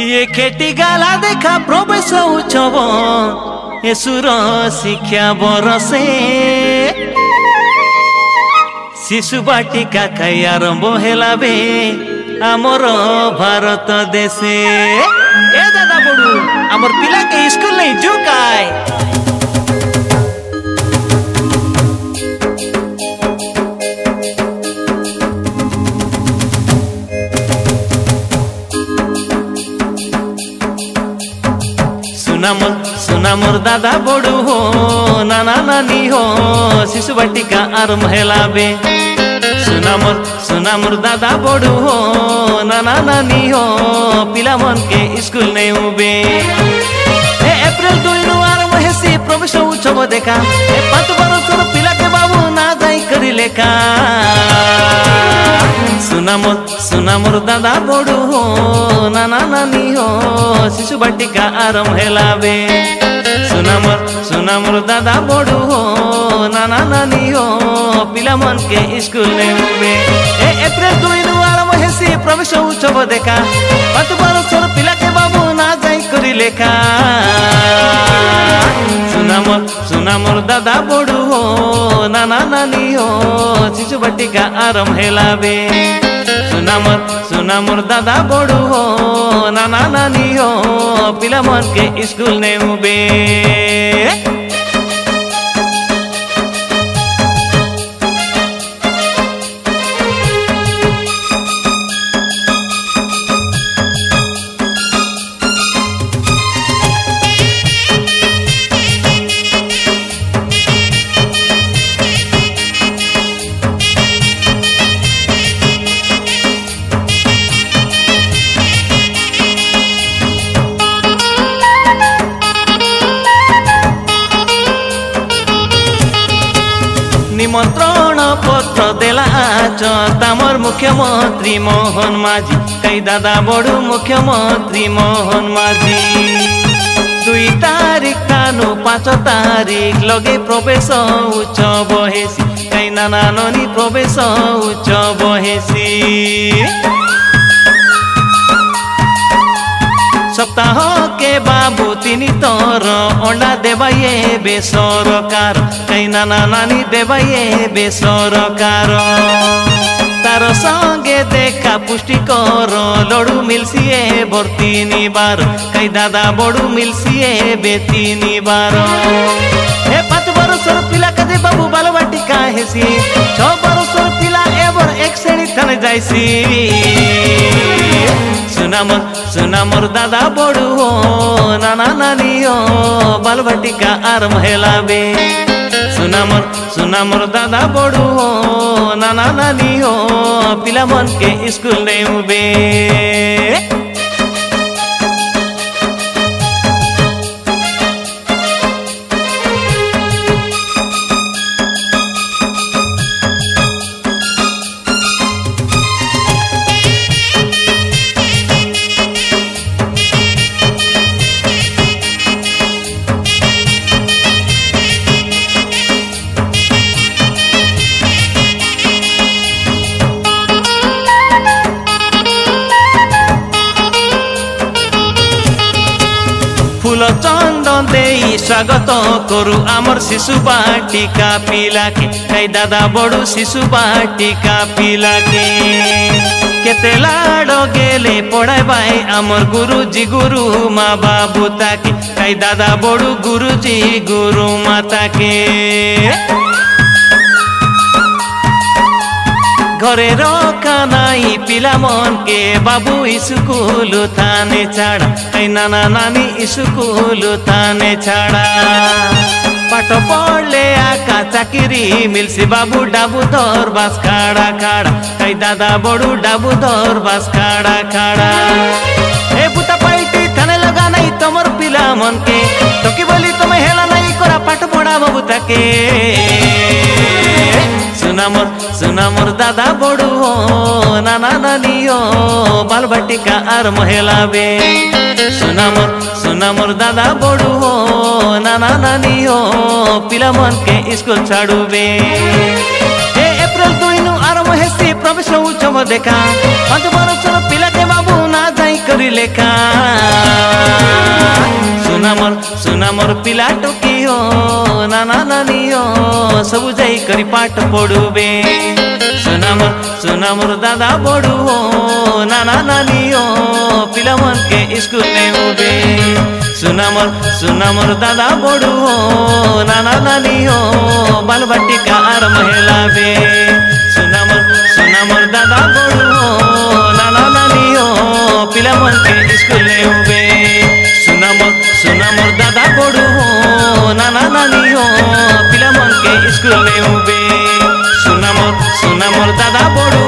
ये खेती गाला देखा प्रवेश उछब यसुर शिक्षा बरसे शिशु बाटिका खाई आरंभ हेला बे आमर भारत देशे। ए दादा बड़ू आमर पिला के स्कूल नहीं जुकाय सुना मोर दादा बड़ू हो नाना नानी हो शिशु बाटिका आरंभ हेला बे। सुना मोर दादा बड़ू हो नाना नानी हो पिला मन के स्कूल नहीं उबे। एप्रिल 2 नु आरंभ हेसी प्रवेश उत्सव देखा 5 बरसर पिला के बाबू ना जाई करी लेखा। सुना मोर दादा बड़ू हो नाना नानी हो शिशु बाटिका आरंभ हेला बे। सुना मोर दादा बड़ू हो नाना नानी हो पिला मन के स्कूल ने उबे। एप्रिल 2 नु आरंभ हेसी प्रवेश उत्सव देखा 5 बरसर पिला के बाबू ना जाई करी लेखा। सुना मोर दादा बड़ू हो नाना नानी हो शिशु बाटिका आरंभ हेला बे। सुना मोर दादा बड़ू हो नाना नानी हो पिला मन के स्कूल ने उबे। निमंत्रण पत्र देला तामर मुख्यमंत्री मोहन माझी कई दादा बड़ू मुख्यमंत्री मोहन माझी। 2 तारीख तानु 5 तारीख लगे प्रवेश उत्सव हेसी कई नाना नानी प्रवेश उत्सव हेसी। सप्ताह के बाबू 3 तर अंडा देवाये बेसरकार कई नाना नानी देवाये बेसरकार। तार संगे देखा पुष्टिकर लड़ू मिलसिए भर्ती निबार कई दादा बड़ू मिलसिए बेती बार। 5 बरसर पिला कदे बाबू बाल बाटिका हेसी 6 बरसर पिला एबर 1 श्रेणी थाने जाइसी। सुना मोर दादा बड़ू हो नाना नानी हो बाल बाटिका आरंभ हेला बे। सुना मोर दादा बड़ू हो नाना नानी हो पिला मन के स्कूल नहीं उबे। फूल चंदन दे स्वागत करू आमर शिशु बाटिका पिला के कई दादा बड़ू शिशु बाटिका पिला के। केते लाड़ गेले पढ़ाई भाई आमर गुरुजी गुरु माँ बाबू ताके कई दादा बड़ू गुरुजी गुरु माता के। घरे रखा नाई पिला मन के बाबू स्कूल थाने छाड़ा कई नाना नानी स्कूल थाने छाड़ा। पाठ पढ़ले आका चाकरी मिलसी बाबू डाबू धर बास खाड़ा खाड़ा कई दादा बड़ू डाबू धर बास खाड़ा खाड़ा। ए बुता पाइटी थाने लगा नहीं तमर पिला मन के तो की बोली तुम्हें हेला नहीं करा पाठ पढ़ा बाबू ताके। सुना मोर दादा बड़ू हो नाना नानी हो बाल बाटिका आरंभ हेला बे। सुना मोर दादा बड़ू हो नाना नानी हो पिला मन के स्कूल छाड़ू बे। एप्रिल 2 नु आरंभ प्रवेश उत्सव देखा 5 बरसर पिला के बाबू ना जाई करी लेखा। पिला टोकियो नाना नानियो सबु जाई करी पाठ पढ़ुबे सुना मोर दादा बड़ू हो नाना नानियो पिला मन के स्कूल नेउबे सुना मोर दादा बड़ू हो नाना नानियो बाल बाटिका आर महिलाबे सुना मोर दादा बड़ू हो नाना नानियो पिला मन के स्कूल नेउबे सुना मोर दादा बड़ू हो नाना नानियो पिला मन के स्कूल नेउबे सुना मोर दादा बड़ू